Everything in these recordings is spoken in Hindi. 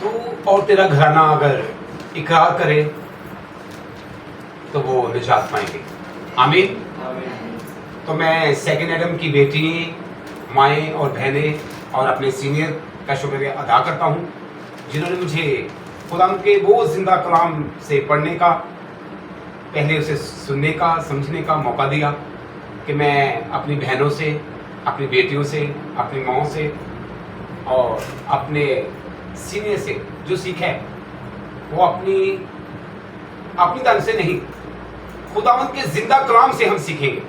तो और तेरा घराना अगर इकरार करे तो वो निजात पाएंगे। आमीन। तो मैं सेकंड एडम की बेटी, माएँ और बहनें और अपने सीनियर का शुक्रिया अदा करता हूँ जिन्होंने मुझे खुदा के वो जिंदा कलाम से पढ़ने का, पहले उसे सुनने का, समझने का मौका दिया कि मैं अपनी बहनों से, अपनी बेटियों से, अपनी माँओं से और अपने सीनियर से जो सीखा है वो अपनी तरफ से नहीं, खुदावंद के जिंदा कलाम से हम सीखेंगे।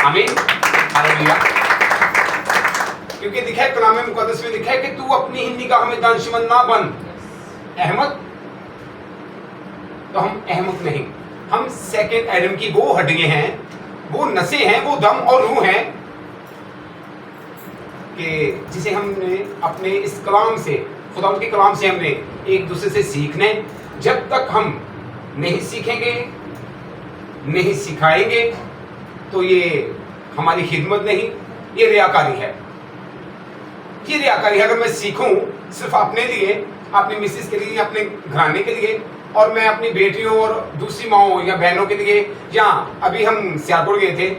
आमीन। हालेलुया। क्योंकि लिखा है कलाम मुकद्दस में, लिखा है कि तू अपनी ही निगाह में दानिशमंद ना बन अहमद। तो हम अहमद नहीं, हम सेकंड एडम की वो हड्डियां हैं, वो नसें हैं, वो दम और रूह हैं कि जिसे हमने अपने इस कलाम से, खुदावंद के कलाम से हमने एक दूसरे से सीखने। जब तक हम नहीं सीखेंगे, नहीं सिखाएंगे तो ये हमारी खिदमत नहीं, ये रियाकारी है। ये रियाकारी है। अगर मैं सीखूं सिर्फ अपने लिए, अपनी मिसेस के लिए, अपने घराने के लिए, और मैं अपनी बेटियों और दूसरी माओं या बहनों के लिए, या अभी हम सियालकोट गए थे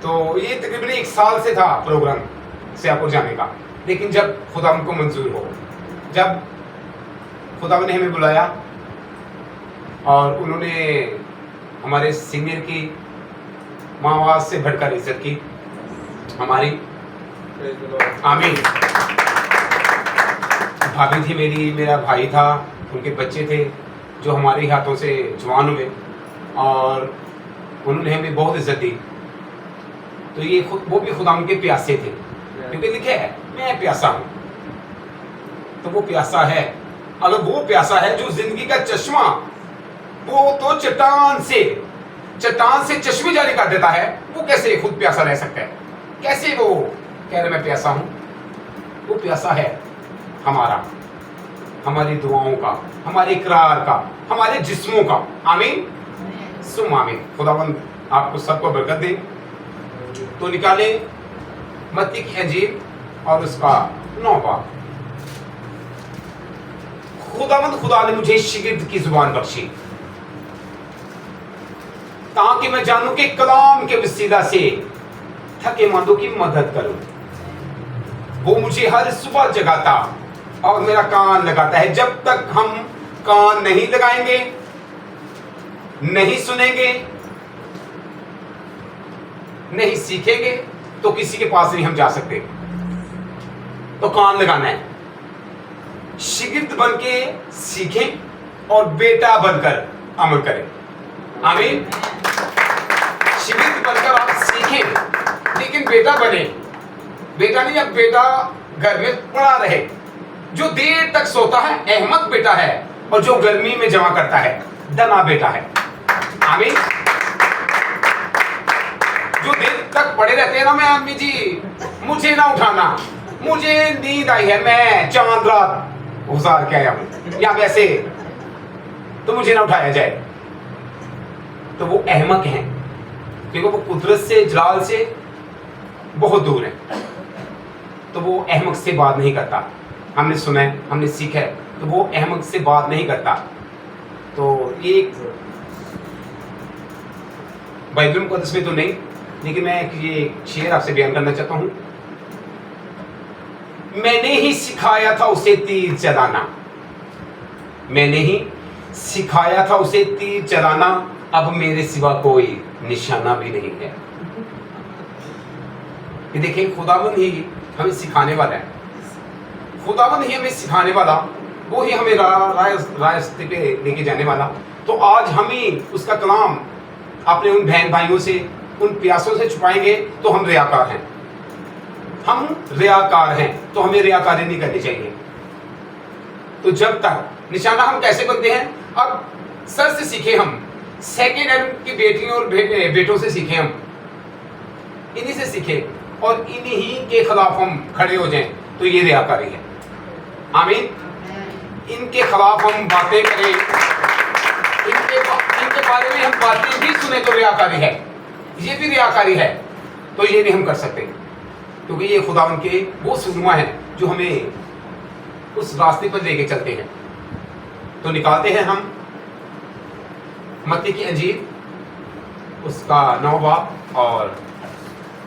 तो ये तकरीबन 1 साल से था प्रोग्राम सियालकोट जाने का, लेकिन जब खुदा को मंजूर हो, जब खुदा ने हमें बुलाया और उन्होंने हमारे सीनियर की माँ से बढ़कर इज्जत की हमारी। आमीन। भाभी थी मेरी, मेरा भाई था, उनके बच्चे थे जो हमारे हाथों से जवान हुए और उन्होंने हमें बहुत इज्जत दी। तो ये वो भी खुदा उनके प्यासे थे, क्योंकि लिखे है मैं प्यासा हूँ। तो वो प्यासा है, अगर वो प्यासा है जो जिंदगी का चश्मा, वो तो चट्टान से चश्मे जारी कर देता है, वो कैसे खुद प्यासा रह सकता है? कैसे वो कह रहे मैं प्यासा हूं? वो प्यासा है हमारा, हमारी दुआओं का, हमारे इकरार का, हमारे जिस्मों का। आमीन। सुम आमीन। खुदावंद आपको सबको बरकत दे। तो निकाले मत्ती की इंजील और उसका 9 बाब। खुदावंद खुदा ने मुझे शिगिर्द की जुबान बख्शी ताकि मैं जानूं कि कलाम के वसीला से थकेमंदों की मदद करूं। वो मुझे हर सुबह जगाता और मेरा कान लगाता है। जब तक हम कान नहीं लगाएंगे, नहीं सुनेंगे, नहीं सीखेंगे तो किसी के पास नहीं हम जा सकते। तो कान लगाना है, शिगिर्द बन के सीखें और बेटा बनकर अमल करें। आमीन। शिगिर्द बनकर आप सीखें, लेकिन बेटा बने। बेटा नहीं, अब बेटा घर में पड़ा रहे। जो देर तक सोता है अहमद बेटा है, और जो गर्मी में जमा करता है दना बेटा है। आमीन। जो देर तक पड़े रहते हैं ना, मैं अम्मी जी मुझे ना उठाना, मुझे नींद आई है, मैं चांद रात गुजार के आया हूं, या वैसे तो मुझे ना उठाया जाए, तो वो अहमक हैं, क्योंकि वो कुदरत से, जलाल से बहुत दूर है। तो वो अहमक से बात नहीं करता। हमने सुना है, हमने सीखा है, तो वो अहमक से बात नहीं करता। तो ये बाइबल मुकद्दस में तो नहीं, लेकिन मैं ये शेर आपसे बयान करना चाहता हूं। मैंने ही सिखाया था उसे तीर चलाना, मैंने ही सिखाया था उसे तीर चलाना, अब मेरे सिवा कोई निशाना भी नहीं है। ये देखिए, खुदावंद ही हमें सिखाने वाला है, खुदावंद ही हमें सिखाने वाला, वो ही हमें रास्ते पे लेके जाने वाला। तो आज हमें उसका कलाम अपने उन बहन भाइयों से, उन प्यासों से छुपाएंगे तो हम रियाकार हैं। हम रियाकार हैं, तो हमें रियाकारी नहीं करनी चाहिए। तो जब तक निशाना हम कैसे बनते हैं? अब सर से सीखे हम, सेकेंड एडम की बेटियों और बेटों से सीखे हम, इन्हीं से सीखे और इन्हीं के खिलाफ हम खड़े हो जाएं, तो ये रियाकारी है। आमीन। इनके खिलाफ हम बातें करें, इनके बारे में हम बातें भी सुने तो रियाकारी है, ये भी रियाकारी है। तो ये नहीं हम कर सकते, क्योंकि ये खुदावन के वो सुरमा है जो हमें उस रास्ते पर लेके चलते हैं। तो निकालते हैं हम मत्ती की अंजील उसका 9 बाब और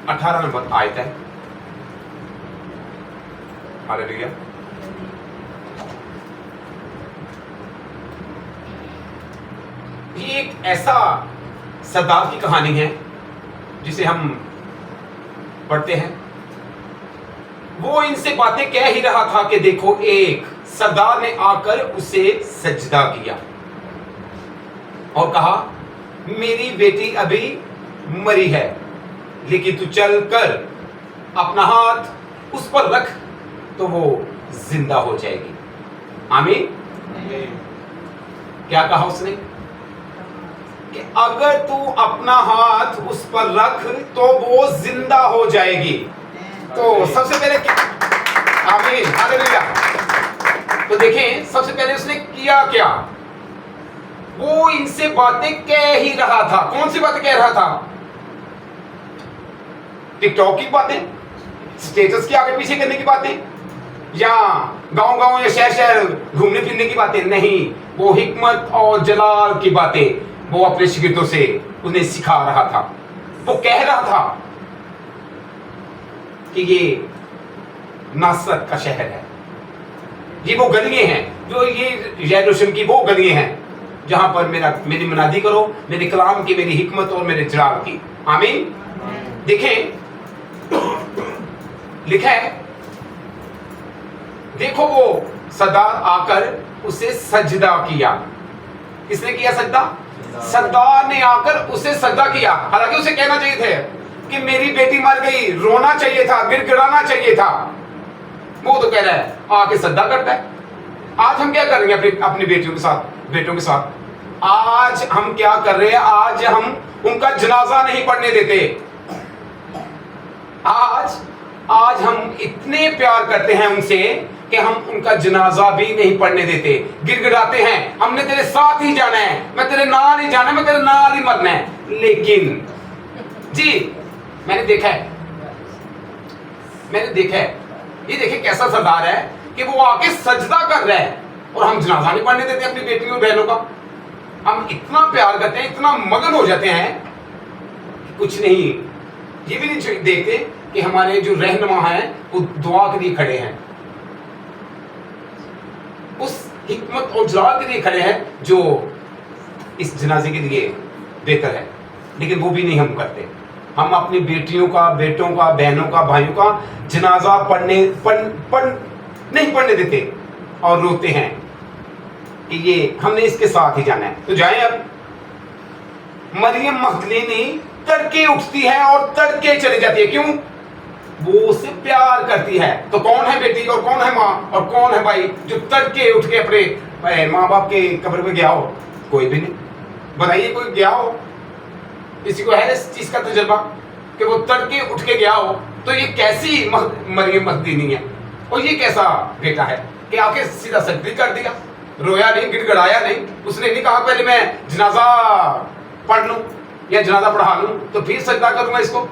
18 नंबर आयत है। हालेलुया। ये एक ऐसा सरदार की कहानी है जिसे हम पढ़ते हैं। वो इनसे बातें कह ही रहा था कि देखो एक सरदार ने आकर उसे सजदा किया और कहा मेरी बेटी अभी मरी है, लेकिन तू चल कर अपना हाथ उस पर रख तो वो जिंदा हो जाएगी। आमीन। क्या कहा उसने कि अगर तू अपना हाथ उस पर रख तो वो जिंदा हो जाएगी। तो सबसे पहले आमीन, हालेलुया। तो देखें सबसे पहले उसने किया क्या? वो इनसे बातें कह ही रहा था। कौन सी बातें कह रहा था? टिकटॉक की बातें, स्टेटस के आगे पीछे करने की बातें, या गांव गांव या शहर शहर घूमने फिरने की बातें नहीं। वो हिकमत और जलाल की बातें वो अपने शिगिर्दों से उन्हें सिखा रहा था। वो कह रहा था कि ये नासरत का शहर है, ये वो गलियां हैं जो ये यरूशलेम की वो गलियां हैं जहां पर मेरी मनादी करो, मेरे कलाम की, मेरी हिकमत और मेरे जलाल की। आमीन। देखें लिखा है, देखो वो सरदार आकर उसे सजदा किया। किसने किया सजदा? सरदार ने आकर उसे सजदा किया। हालांकि उसे कहना चाहिए था कि मेरी बेटी मर गई, रोना चाहिए था, गिड़गिड़ाना चाहिए था। वो तो कह रहा है आके सजदा करता है। आज हम क्या करेंगे अपनी बेटियों के साथ, बेटों के साथ? आज हम क्या कर रहे हैं? आज हम उनका जनाजा नहीं पढ़ने देते। आज हम इतने प्यार करते हैं उनसे कि हम उनका जनाजा भी नहीं पढ़ने देते। गिड़गिड़ाते हैं हमने तेरे साथ ही जाना है, मैं तेरे नाल ही जाना है, मैं तेरे नाल ही मरना है। लेकिन जी मैंने देखा है, ये देखे कैसा सरदार है कि वो आके सजदा कर रहा है और हम जनाजा नहीं पढ़ने देते अपनी बेटियों और बहनों का। हम इतना प्यार करते हैं, इतना मगन हो जाते हैं, कुछ नहीं, ये भी नहीं देखते कि हमारे जो रहनुमा हैं वो दुआ के लिए खड़े हैं, उस हिकमत और जलाल के लिए खड़े हैं जो इस जनाजे के लिए बेहतर है। लेकिन वो भी नहीं हम करते। हम अपनी बेटियों का, बेटों का, बहनों का, भाइयों का जनाजा नहीं पढ़ने देते और रोते हैं कि ये हमने इसके साथ ही जाना है। तो जाएं अब। मरियम मगदलीनी तड़के उठती है और तड़के चली जाती है। क्यों? वो उससे प्यार करती है। तो कौन है बेटी और कौन है माँ और कौन है भाई जो तड़के उठ के अपने माँ बाप के कब्र पे गया हो? कोई भी नहीं। बताइए कोई गया हो? किसी को है इस चीज का तजुर्बा कि वो तड़के उठ के गया हो? तो ये कैसी मरियम मगदलीनी है और ये कैसा बेटा है कि आके सीधा सजदा कर दिया, रोया नहीं, गिड़गिड़ाया नहीं। उसने नहीं कहा पहले मैं जनाजा पढ़ लूं या जनाजा पढ़ा लूं तो फिर सजदा करूंगा इसको।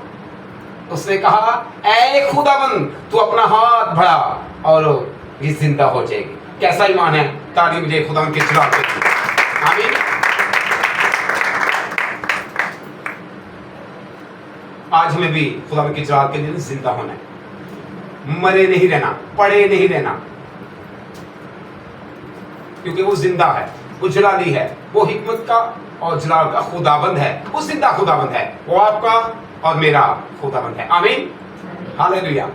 उसने कहा ऐ खुदाबंद तू अपना हाथ बढ़ा और ये जिंदा हो जाएगी। कैसा ईमान है? तारीफ दे खुदावंद के जलाल पे। आमीन। आज हमें भी खुदावंद के जलाल के लिए जिंदा होना है, मरे नहीं रहना, पड़े नहीं रहना, क्योंकि वो जिंदा है, वो जलाली है, वो हिकमत का और जलाल का खुदाबंद है, वो जिंदा खुदाबंद है। वो आपका और मेरा खुदाबंद है। आमीन, हालेलुया।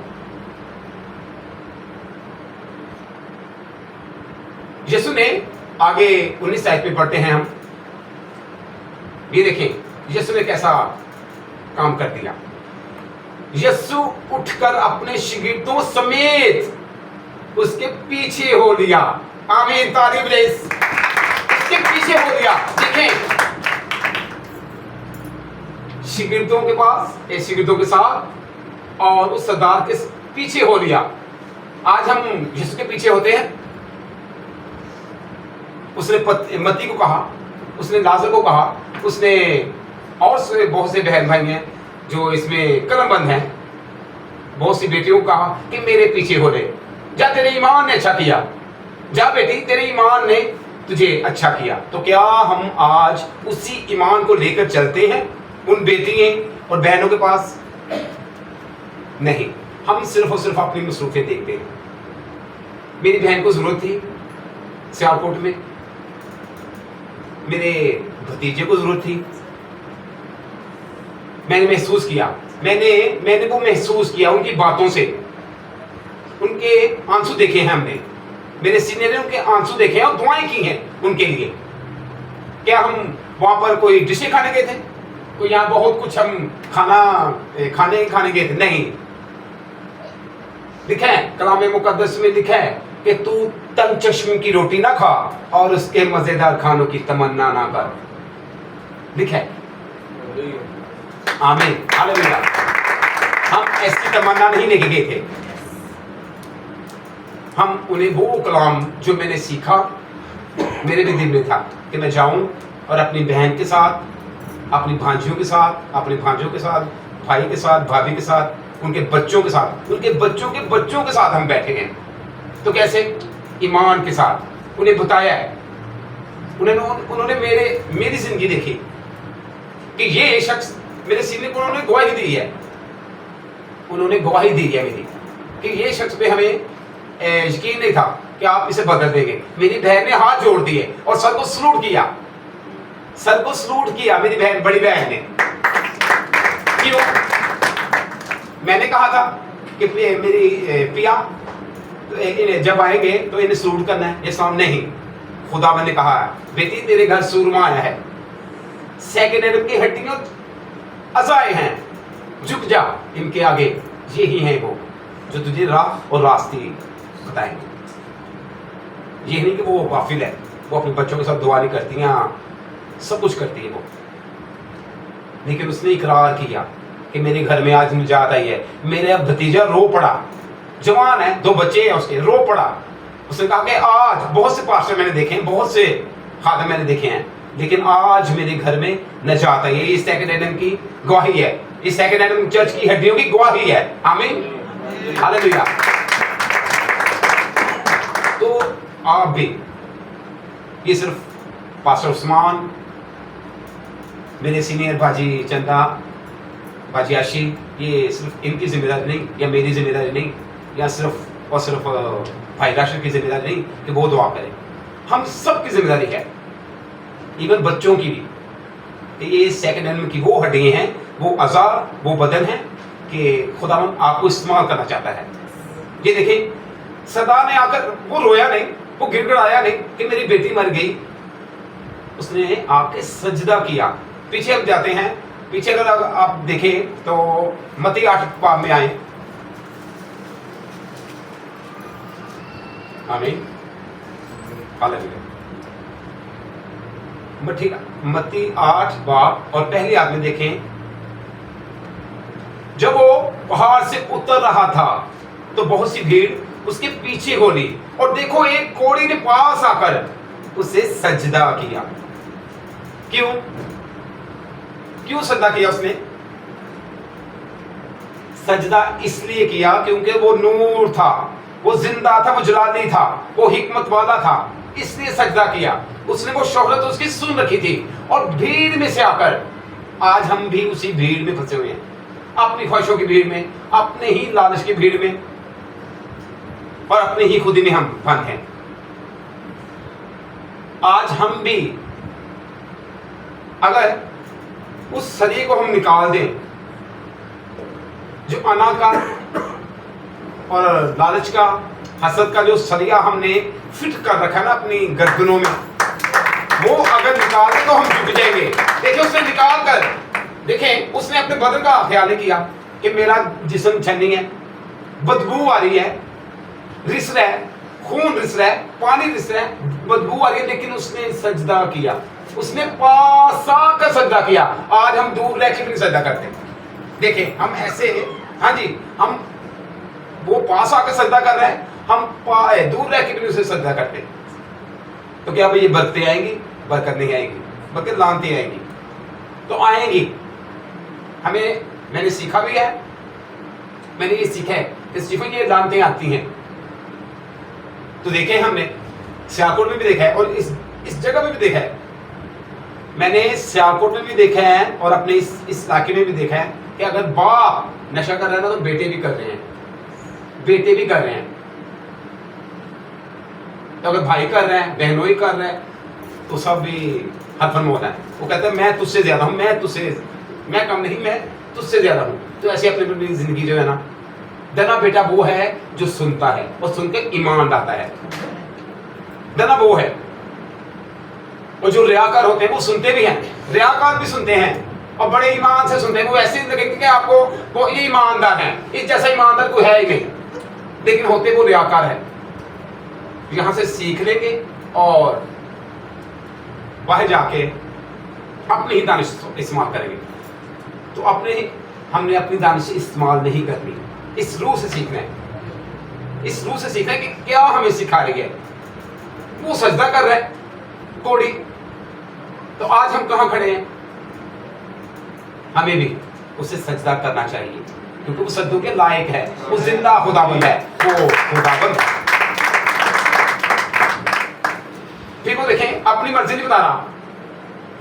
यीशु ने आगे 19 आयत पे पढ़ते हैं हम। ये देखें यीशु ने कैसा काम कर दिया। यीशु उठकर अपने शिगिर्दों समेत उसके पीछे हो लिया। आमीन, तारीफ ले। उसके पीछे हो लिया। देखें शिगिर्दों के पास, शिगिर्दों के साथ और उस सरदार के पीछे हो लिया। आज हम यीशु के पीछे होते हैं। उसने मत्ती को कहा, उसने लाजर को कहा, उसने और बहुत से बहन भाई हैं जो इसमें कलम बंद है, बहुत सी बेटियों को कहा कि मेरे पीछे हो ले, जा तेरे ईमान ने अच्छा किया, जा बेटी तेरे ईमान ने तुझे अच्छा किया। तो क्या हम आज उसी ईमान को लेकर चलते हैं उन बेटियों और बहनों के पास? नहीं, हम सिर्फ और सिर्फ अपनी मसरूफियत देखते हैं। मेरी बहन को जरूरत थी सियालकोट में, मेरे भतीजे को जरूरत थी, मैंने महसूस किया, मैंने वो महसूस किया उनकी बातों से, उनके आंसू देखे हैं हमने, मेरे सीनियर ने उनके आंसू देखे हैं और दुआएं की हैं उनके लिए। क्या हम वहां पर कोई डिशें खाने गए थे? तो यहाँ बहुत कुछ हम खाने गए थे? नहीं। लिखा है कलाम मुकद्दस में, लिखा है कि तू तंग चश्म की रोटी ना खा और उसके मजेदार खानों की तमन्ना ना कर। लिखा है। आमीन, हालेलुया। हम ऐसी तमन्ना नहीं लेके गए थे, हम उन्हें वो कलाम जो मैंने सीखा, मेरे भी दिल में था कि मैं जाऊं और अपनी बहन के साथ, अपनी भांजियों के साथ, अपने भांजों के साथ, भाई के साथ, भाभी के साथ, उनके बच्चों के साथ, उनके बच्चों के बच्चों के साथ हम बैठे हैं। तो कैसे? ईमान के साथ। उन्हें बताया है, उन्होंने मेरी जिंदगी देखी कि ये शख्स, मेरे सीने को उन्होंने गवाही दी है, उन्होंने गवाही दी है मेरी कि ये शख्स पे हमें यकीन नहीं था कि आप इसे बदल देंगे। मेरी बहन ने हाथ जोड़ दिए और सर को सलूट किया, सर को सलूट किया मेरी बहन, बड़ी बहन ने। क्यों? मैंने कहा था कि मेरी पिया इन्हें जब आएंगे तो इन्हें सलूट करना है, ये सामने नहीं। खुदा ने कहा है बेटी तेरे घर सूरमा आया है, सेकंड एडम की हड्डियों अज़ाए हैं, झुक जा इनके आगे, यही हैं वो जो तुझे राह और रास्ते बताएंगे। ये नहीं कि वो गाफिल है, वो अपने बच्चों के साथ दुआ नहीं करती हैं, सब कुछ करती है वो, लेकिन उसने इकरार किया कि मेरे घर में आज निजात आई है। मेरा भतीजा रो पड़ा, जवान है, 2 बच्चे हैं उसके, रो पड़ा। उसने कहा कि आज बहुत से पास्टर मैंने देखे हैं, बहुत से खादम मैंने देखे हैं, लेकिन आज मेरे घर में निजात आई है। ये सेकंड एडम की गवाही है, इस सेकंड एडम चर्च की हड्डियों की गवाही है। आमीन, हालेलुया। तो आप भी, ये सिर्फ पास्टर उस्मान, मेरे सीनियर भाजी चंदा, भाजी आशी, ये सिर्फ इनकी जिम्मेदारी नहीं या मेरी जिम्मेदारी नहीं या सिर्फ और सिर्फ भाई राशिद की जिम्मेदारी नहीं कि वो दुआ करें, हम सब की जिम्मेदारी है, इवन बच्चों की भी, कि ये सेकंड एडम की वो हड्डियां हैं, वो अज़ा, वो बदन है कि खुदावंद आपको इस्तेमाल करना चाहता है। ये देखिए, सदा ने आकर, वो रोया नहीं, वो गिड़गिड़ाया नहीं कि मेरी बेटी मर गई, उसने आके सजदा किया। पीछे हम जाते हैं, पीछे अगर आप देखें तो मत्ती 8 बाब में आए। आमीन, हालेलुया। मत्ती 8 बाब और पहली आयत में देखें, जब वो पहाड़ से उतर रहा था तो बहुत सी भीड़ उसके पीछे हो ली, और देखो एक कोढ़ी ने पास आकर उसे सजदा किया। क्यों? क्यों सजदा किया उसने? सजदा इसलिए किया क्योंकि वो नूर था, वो जिंदा था, वो जलाली था, वो हिकमत वाला था, इसलिए सजदा किया उसने। वो शोहरत उसकी सुन रखी थी, और भीड़ में से आकर, आज हम भी उसी भीड़ में फंसे हुए हैं, अपनी ख्वाहिशों की भीड़ में, अपने ही लालच की भीड़ में, और अपने ही खुदी में हम बंद हैं। आज हम भी अगर उस सरिये को हम निकाल दें जो अना का और लालच का, हसद का जो सरिया हमने फिट कर रखा है ना अपनी गर्दनों में, वो अगर निकाल दें तो हम झुक जाएंगे। देखिए, उसने निकाल कर, देखें, उसने अपने बदन का ख्याल नहीं किया कि मेरा जिस्म छन्नी है, बदबू आ रही है, रिस रहा है, खून रिस रहा है, पानी रिस रहा है, बदबू आ रही है, लेकिन उसने सजदा किया, उसने पास आकर सजदा किया। आज हम दूर रह के भी सजदा करते हैं। देखें, हम ऐसे, हाँ जी, हम वो पास आकर सजदा कर रहे हैं, हम दूर रह के भी उसे सजदा करते हैं। तो क्या भाई ये बरकतें आएंगी? बरकत नहीं आएगी, बल्कि लानतें आएंगी। तो आएंगी, हमें मैंने सीखा भी है, मैंने ये सीखा है कि स्टीफन ये लानतें आती हैं। तो देखे हमने सियालकोट में भी देखा है और इस जगह में भी देखा है। मैंने सियालकोट में भी देखा है और अपने इस इलाके में भी देखा है कि अगर बाप नशा कर रहा है ना तो बेटे भी कर रहे हैं, बेटे भी कर रहे हैं। तो अगर भाई कर रहे हैं, बहनों ही कर रहे हैं, तो सब भी हथन होता है। वो कहते हैं मैं तुझसे ज्यादा हूं, मैं कम नहीं, मैं तुझसे ज्यादा हूं। तो ऐसे अपनी जिंदगी जो है ना, दना बेटा वो है जो सुनता है और सुन के ईमान लाता है, दना वो है। और जो रियाकार होते हैं वो सुनते भी हैं, रियाकार भी सुनते हैं और बड़े ईमान से सुनते हैं। वो ऐसे लगेंगे कि आपको वो ये ईमानदार है, इस जैसा ईमानदार कोई है ही नहीं, लेकिन होते वो रियाकार है। यहां से सीख लेंगे और वह जाके अपनी ही दानिश इस्तेमाल करेंगे। तो हमने अपनी दानिश इस्तेमाल नहीं करनी, इस रूह से सीखना है, इस रूह से सीखना है कि क्या हमें सिखा रही है। वो सजदा कर रहा है कोड़ी, तो आज हम कहां खड़े हैं? हमें भी उसे सजदा करना चाहिए क्योंकि वो सज्जों के लायक है, वो जिंदा खुदाबंद है, वो खुदाबंद। फिर वो देखें अपनी मर्जी नहीं बता रहा,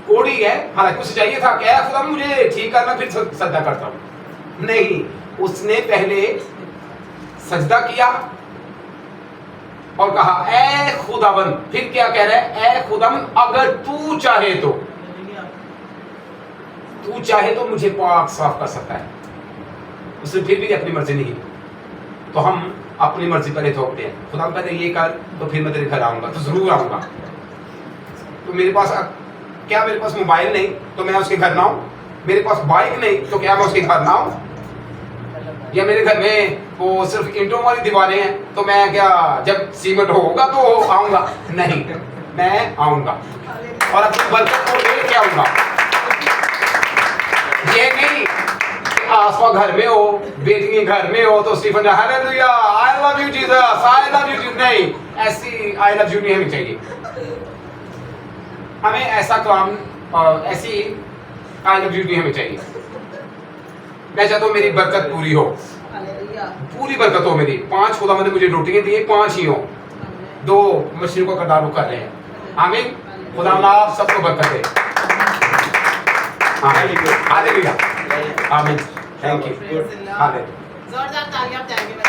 कोड़ी है, हालांकि उसे चाहिए था क्या खुदा मुझे ठीक करना फिर सजदा करता हूं, नहीं, उसने पहले सजदा किया और कहा ए खुदाबंद। फिर क्या कह रहा है? ए खुदाबंद अगर तू चाहे तो मुझे पाक साफ कर सकता है। उसने फिर भी अपनी मर्जी नहीं, तो हम अपनी मर्जी पर थोपते हैं। खुदा कहते ये कर तो फिर मैं तेरे घर आऊंगा, तो जरूर आऊंगा। तो मेरे पास मोबाइल नहीं तो मैं उसके घर ना आऊं, मेरे पास बाइक नहीं तो क्या मैं उसके घर ना आऊं, या मेरे घर में वो सिर्फ ईंटों वाली दीवारें हैं तो मैं क्या जब सीमेंट होगा तो आऊंगा? नहीं, मैं आऊंगा और अपनी बरकत को लेके आऊंगा। ये नहीं आसमा घर में हो, बेटी घर में हो तो Stephen hallelujah I love you Jesus, I love you Jesus, नहीं, ऐसी आई लव यू नहीं हमें चाहिए। हमें ऐसा काम ऐसी आई लव यू नहीं हमें चाहिए। मैं चाहता हूं मेरी बरकत पूरी हो, पूरी बरकत हो मेरी। 5 खुदा ने मुझे रोटियां दी, 5 ही हो, 2 मशीनों का करदार कर रहे हैं। आमीन। खुदा आप सबको बरकत दे। हालेलुया, आमीन, थैंक यू, हालेलुया। जोरदार तालियां देंगे।